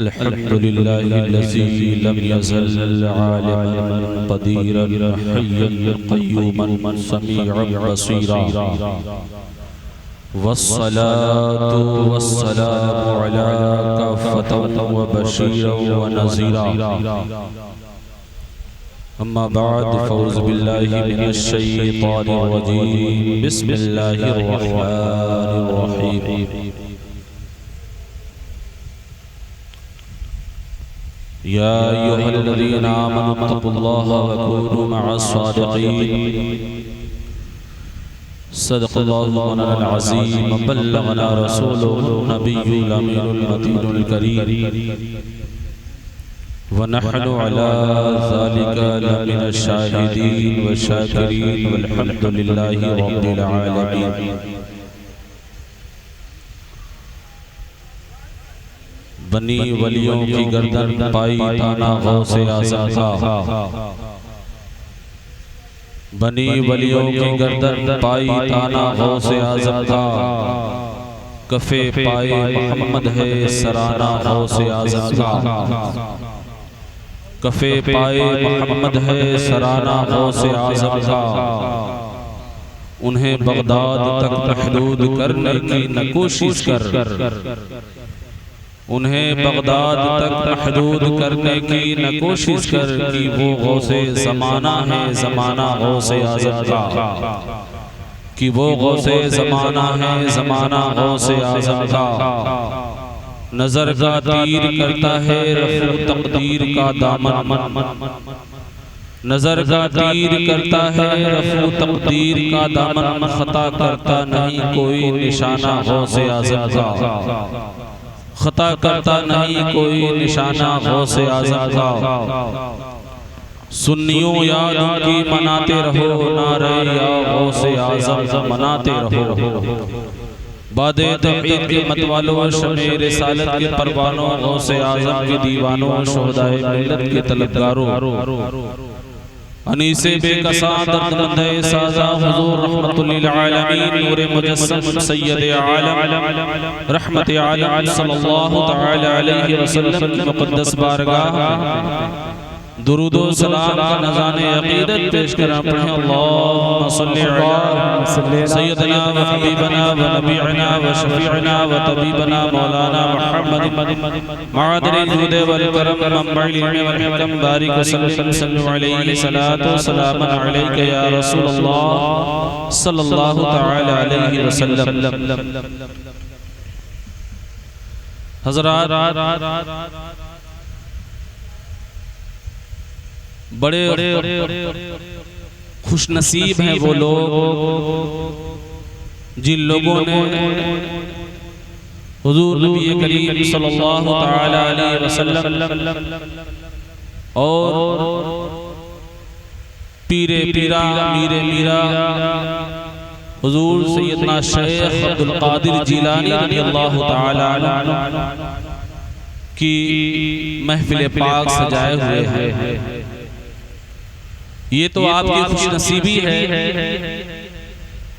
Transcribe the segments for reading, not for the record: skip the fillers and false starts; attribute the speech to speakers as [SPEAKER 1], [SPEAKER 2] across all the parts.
[SPEAKER 1] अल्हम्दुलिल्लाहिल्लज़ी lump यज़ल आलिमन क़दीरन हय्यन क़य्यूमन समीअन Basira वस्सलातु वस्सलामु अला काफ़तन व बशीरन व नज़ीरा अम्मा बअद फ़ऊज़ु बिल्लाहि मिनश शैतानिर रजीम बिस्मिल्लाहिर रहमानिर रहीम या अय्युहल्लज़ीना आमनु तक़ुल्लाहा व कूनू मअस-सादिक़ीन सदक़ल्लाहुल मौलाना अज़ीम बल्लगना रसूलुहुन नबियुल अमीनुल मतीनुल करीम व नहनु अला ज़ालिका लमिनश शाहिदीन व शाकिरीन वल्हम्दुलिल्लाहि रब्बिल आलमीन। बनी वलियों की गर्दन पाई ताना गौसे आज़म का, बनी वलियों की गर्दन पाई ताना गौसे आज़म का, कफ़े पाए मोहम्मद है सराना गौसे आज़म का, कफ़े पाए मोहम्मद है सराना गौसे आज़म का। उन्हें बगदाद तक महदूद करने की न कोशिश कर, उन्हें बगदाद तक महदूद करने की न कोशिश कर कि वो गौसे ज़माना है ज़माना गौसे आज़म का, कि वो गौसे ज़माना है ज़माना गौसे आज़म का। नज़र का तीर करता है रफ़ू तक़दीर का दामन, नज़र का तीर करता है रफ़ू तक़दीर का दामन, ख़ता करता नहीं कोई निशाना गौसे आज़म का, खता करता नहीं कोई निशाना गौसे आज़म का। सुन्नियों याद की मनाते रहो, नारे या गौसे आज़म मनाते रहो। बादे तौहीद के मतवालों, शमे रिसालत के परवानों, गौसे आज़म के दीवानों, शुहदाए मिल्लत के तलबगारों, अनीसे बेकसा दर्दमंद साज़ा हुज़ूर रहमतुल लिल आलमीन नूरे मुजस्सम सय्यद आलम रहमत आलम सल्लल्लाहु तआला अलैहि वसल्लम की मुक़द्दस बारगाह दुरूद व सलाम का नज़ाने अक़ीदत पेश कर पढ़ें। अल्लाहुम्मा सल्लि अला सय्यदना व हबीबना व नबीना व शफीअना व तबीबना मौलाना मुहम्मद मादिल जुद वल करम मंबइल इल्म वल हिकम बारिक सल्लल्लाहु अलैहि सलातो सलाम अलैका या रसूलल्लाह सल्लल्लाहु तआला अलैहि वसल्लम। हज़रात, बड़े खुशनसीब हैं वो लोग जिन लोगों ने हुजूर नबी करीम सल्लल्लाहु तआला अलैहि वसल्लम और पीरे पीरा मीरे मीरा हुजूर सैयदना शेख अब्दुल कादिर जिलानी रज़ियल्लाहु तआला अन्हु की महफिल पाक सजाए हुए हैं। ये तो आपकी खुशनसीबी है,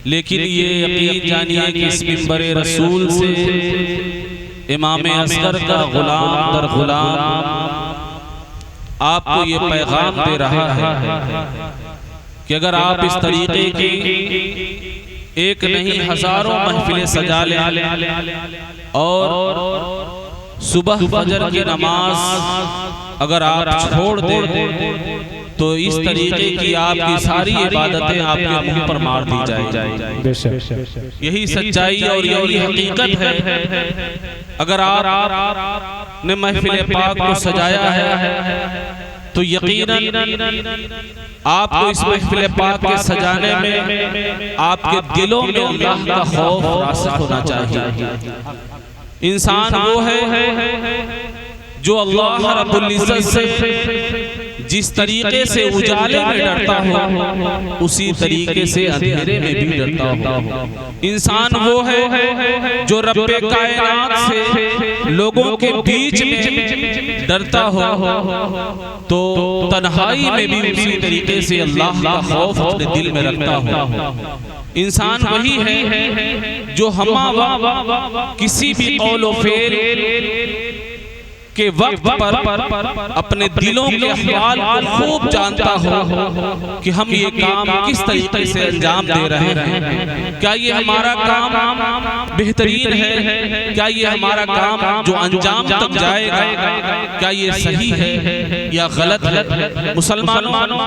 [SPEAKER 1] लेकिन ये यकीन जानिए कि इस मिंबर रसूल से इमाम असगर का गुलाम दर गुलाम आपको ये पैगाम दे रहा है कि अगर आप इस तरीके की एक नहीं हजारों महफिलें सजा लें और सुबह फजर की नमाज अगर आप छोड़ दें तो इस तरीके की आपकी सारी इबादतें आपके मुंह पर मार दी जाएगी। यही सच्चाई और यही हकीकत है। अगर आप ने महफिल पाक को सजाया है तो यकीनन आपको इस महफिल पाक के सजाने में आपके दिलों में अल्लाह का खौफ रासिख होना चाहिए। इंसान वो है जो अल्लाह रब्बुल इज्जत से जिस तरीके से उजाले में डरता हो उसी तरीके से अंधेरे में भी डरता हो। इंसान वो है जो रब्बे कायनात से लोगों के बीच में डरता हो तो तन्हाई में भी उसी तरीके से अल्लाह का खौफ अपने दिल में रखता हो। इंसान वही है जो हमा किसी भी कौल व फेल के वक्त पर अपने दिलों के अहवाल को खूब जानता हो कि हम ये काम किस तरीके से अंजाम दे रहे हैं। क्या ये हमारा काम बेहतरीन है, क्या ये हमारा काम जो अंजाम तक जाएगा क्या ये सही है या गलत है। मुसलमानों,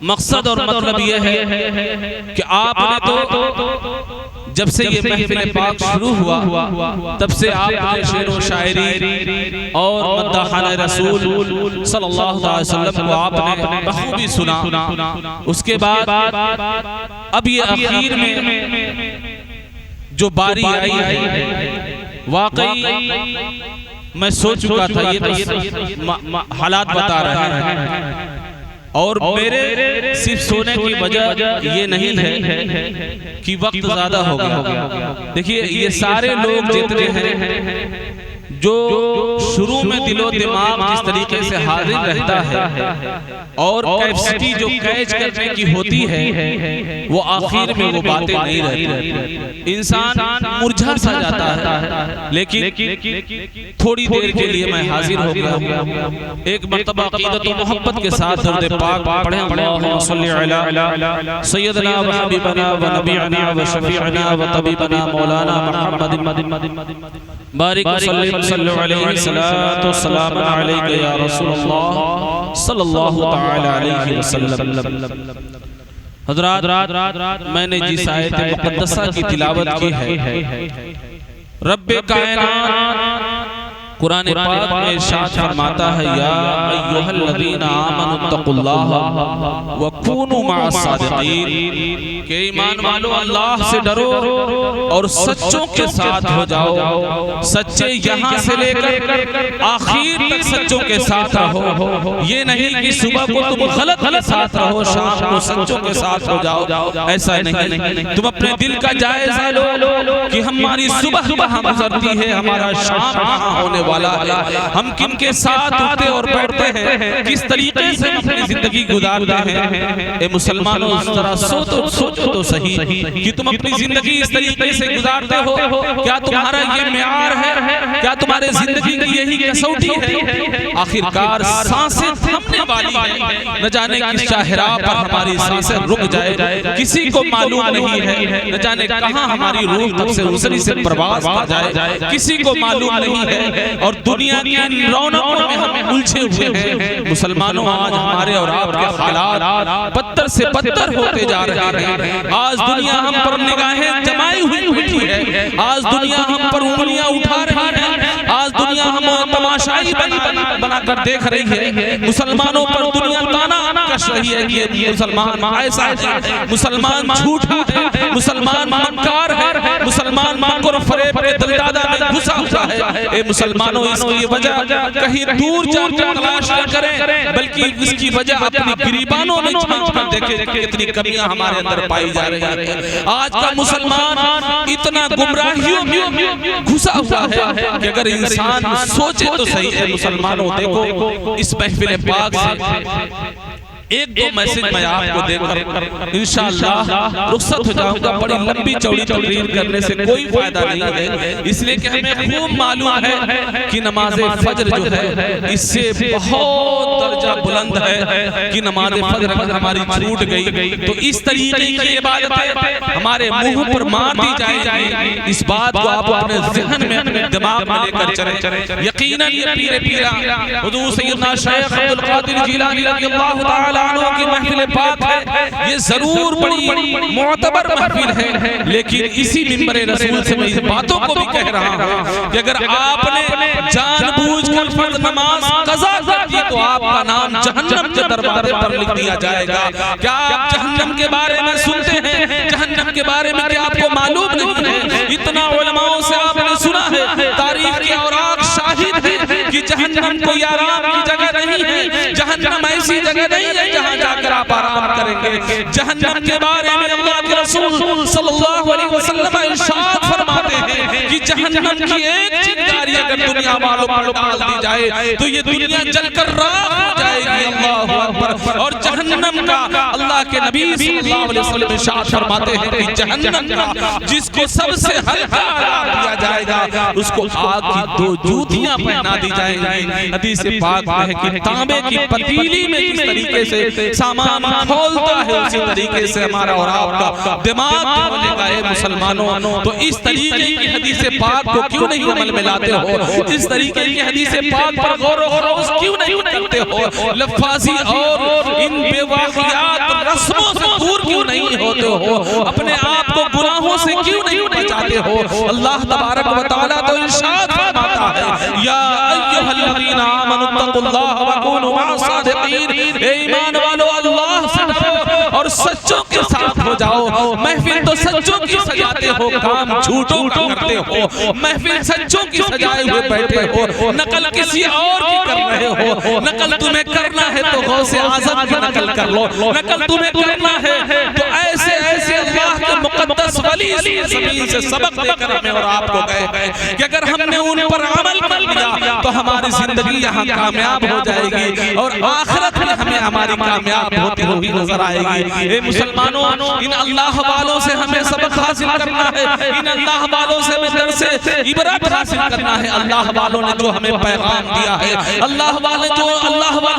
[SPEAKER 1] मकसद और मतलब यह है कि आपने तो जब से ये महफिल पाक शुरू हुआ तब से आपने शेर व शायरी और मद्दाहाना रसूल सल्लल्लाहु अलैहि वसल्लम को आपने बखूबी सुना। उसके बाद अब ये आखिर में जो बारी आई है, वाकई मैं सोच चुका था ये तो हालात बता रहे हैं और मेरे सिर्फ सोने की वजह ये नहीं है कि वक्त ज्यादा हो गया। देखिए ये सारे लोग जितने हैं जो शुरू में दिलो दिमाग जिस तरीके से हाजिर रहता है और कैपेसिटी जो कैच करने की होती है वो आखिर में वो बातें नहीं रहती। इंसान मुरझा सा जाता है, लेकिन थोड़ी देर के लिए मैं हाजिर हो गया। एक मर्तबा अक़ीदत व मोहब्बत के साथ दरूद पाक पढ़ें। अल्लाहुम्मा सल्लि अला सय्यदना व हबीबना व नबीना व शफीअना व तबीबना मौलाना मुहम्मद बारिक सल्लल्लाहु अलैहि सलातो सलाम अलैका या रसूलल्लाह सल्लल्लाहु तआला अलैहि वसल्लम। हज़रात, मैंने जिस आयत मुक़द्दसा की तिलावत की है, रब्बे कायनात कुरान पाक में इरशाद फरमाता है, या अय्युहल्लज़ीना आमनुत्तकुल्लाह व कूनू मअस-सादिक़ीन, के ईमान वालों अल्लाह से डरो और सच्चों के साथ हो जाओ। सच्चे यहाँ से लेकर आखिर तक सच्चों के साथ रहो। ये नहीं कि सुबह को तुम गलत के साथ रहो, शाम को सच्चों के साथ हो जाओ। ऐसा नहीं, तुम अपने दिल का जायजा लो कि हमारी सुबह कहाँ गुजरती है, हमारा शाम कहाँ होने वाला है, हम किन के साथ उठते और बैठते हैं, किस तरीके से हम अपनी जिंदगी गुजारते हैं। ए मुसलमानों, जरा सोचो तो सही कि तुम अपनी जिंदगी इस तरीके से गुजारते हो। क्या तुम्हारा ये मेयार है? क्या तुम्हारे जिंदगी की यही कसौटी है? आखिरकार सांसें थमने वाली है, न जाने किस शाहरा पर हमारी सांसें रुक जाए, किसी को मालूम नहीं है। न जाने कहां हमारी रूह तब से उसरी से प्रवास आ जाए, किसी को मालूम नहीं है। और दुनिया की रौनकों में हम उलझे हुए हैं। मुसलमानों, आज हमारे और आपके हालात बदतर से बदतर होते जा रहे हैं। आज दुनिया हम पर निगाहें जमाई हुई बैठी है, आज दुनिया हम पर उंगलियां उठा रही है, आज दुनिया हम तमाशाई बनाकर देख रही है। मुसलमानों पर दुनिया ताना कस रही है कि मुसलमान ऐसा है, मुसलमान झूठा है, मुसलमान मक्कार है, मुसलमान मकर फरेब के दलदादा में घुसा हुआ है। ए मुसलमानों, इसकी वजह कहीं दूर जाकर तलाश न करें, बल्कि इसकी वजह अपनी गिरीबानों में झांक कर देखें कितनी कमियां हमारे अंदर पाई जा रही हैं। आज का मुसलमान इतना गुमराहियों में घुसा हुआ है कि अगर इंसान सोचे तो सही है। मुसलमानों, देखो इस महफिल पाक से एक दो मैसेज मैं आपको देकर इंशाअल्लाह रुखसत हो जाऊंगा। बड़ी लंबी चौड़ी तकरीर करने से कोई फायदा नहीं है, इसलिए कि हमें खूब मालूम है कि नमाज फजर जो है इससे बहुत दर्जा बुलंद है कि नमाज फजर अगर हमारी छूट गई तो इस तरीके की इबादतें हमारे मुंह पर मार दी जाएगी। इस बात को आप अपने ज़हन में, अपने दिमाग में लेकर चलें। यकीनन ये पीरे पीरा हुजूर सैयदना शेख अब्दुल कादिर जिलानी रज़ियल्लाहु ताला की महफिल पाक है, ये जरूर बड़ी मुअतबर महफिल है। लेकिन इसी मिंबर रसूल से मैं इस बातों को भी कह रहा हूं कि अगर आपने जानबूझकर फर्ज नमाज कज़ा कर दी तो आपका नाम जहन्नम के दरवाजे पर लिख दिया जाएगा। क्या आप जहन्नम के बारे में सुनते हैं? जहन्नम के बारे में क्या आपको मालूम नहीं है? इतना उलमाओं से आपने सुना है, तारीख के औराक शाहिद है कि जहन्नम कोई आराम की जगह नहीं है, जहन्नम ऐसी जगह नहीं है जहां जाकर आप आराम करेंगे। जहन्नम के बारे में अल्लाह के रसूल सल्लल्लाहु अलैहि वसल्लम इरशाद फरमाते हैं कि जहन्नम की एक चिंगारी अगर दुनिया वालों पर डाल दी जाए तो ये दुनिया जलकर राख हो जाएगी। अल्लाहु अकबर। और जहन्नम का अल्लाह के नबी सल्लल्लाहु अलैहि वसल्लम इरशाद फरमाते हैं कि जहन्नम का जिसको सबसे हल्का अज़ाब दिया जाएगा उसको आग की 2 जूतियां पहना दी जाएंगी। हदीस पाक में है कि तांबे की पतीली में जिस तरीके से सामान खोलता है उसी तरीके से हमारा और आपका दिमाग खोलेगा। ए मुसलमानों, तो इस तरीके की हदीस पाक को क्यों नहीं अमल में लाते हो? इस तरीके की हदीस पाक पर गौर व खौज क्यों नहीं करते हो? लफ्ज़ी और इन बेवाक़ियात रस्मों से दूर क्यों नहीं होते हो? अपने आप को गुनाहों से क्यों नहीं बचाते हो? अल्लाह तबारक व तआला तो इरशाद फरमाता है, या अय्युहल्लज़ीना आमनुत्तकुल्लाह व कूनू मअस-सादिक़ीन। ए ईमान वालों, अल्लाह से डरो और सच्चों के साथ हो जाओ। महफिल तो सच्चों की सजाते हो, काम झूठों का करते हो। महफिल सच्चों की सजाए हुए बैठे हो, नकल किसी और की कर रहे हो। नकल तुम्हें करना है तो गौसे आज़म की नकल कर लो। नकल तुम्हें करना है तो ऐसे ऐसे अल्लाह के मुक़द्दस वली ज़मीन से सबक लेकर हमें और आपको गए कि अगर हमने उन पर अमल कर लिया तो हमारी जिंदगी यहाँ कामयाब हो जाएगी और आखिरत में हमें हमारी कामयाब होती हुई नजर आएगी। ए मुसलमानों, इन अल्लाह वालों से हमें सबक हासिल करना है। इन अल्लाह वालों से हमें दर्स इबरत हासिल करना है। अल्लाह वालों ने जो हमें पैगाम दिया है, अल्लाह वालों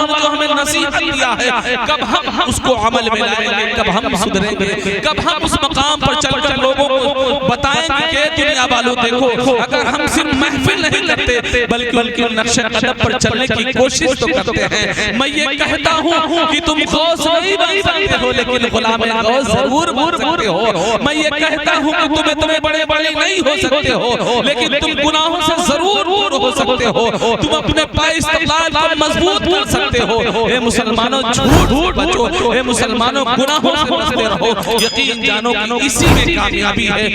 [SPEAKER 1] ने जो हमें नसीहत दिया है, कब हम उसको अमल में लाएंगे, कब हम सुधरेंगे, कब हम उस मकाम पर चलकर लोगों को बताएंगे कि दुनिया वालों देखो, अगर हम सिर्फ महफिल नहीं करते बल्कि उनके नक्शे कदम पर चलने की कोशिश तो करते हैं। मैं ये कहता हूँ कि तुम गौस नहीं बन सकते हो लेकिन गुलाम गौस जरूर बन सकते हो। मैं ये कहता हूँ कि तुम्हें बड़े बड़े नहीं हो सकते हो लेकिन तुम गुनाहों से जरूर दूर हो सकते हो। तुम अपने पाए इस्तेमाल को मजबूत कर सकते हो। ए मुसलमानों, झूठ बचो। ए मुसलमानों, गुनाहों से बचते रहो। यकीन जानो कि इसी में कामयाबी है।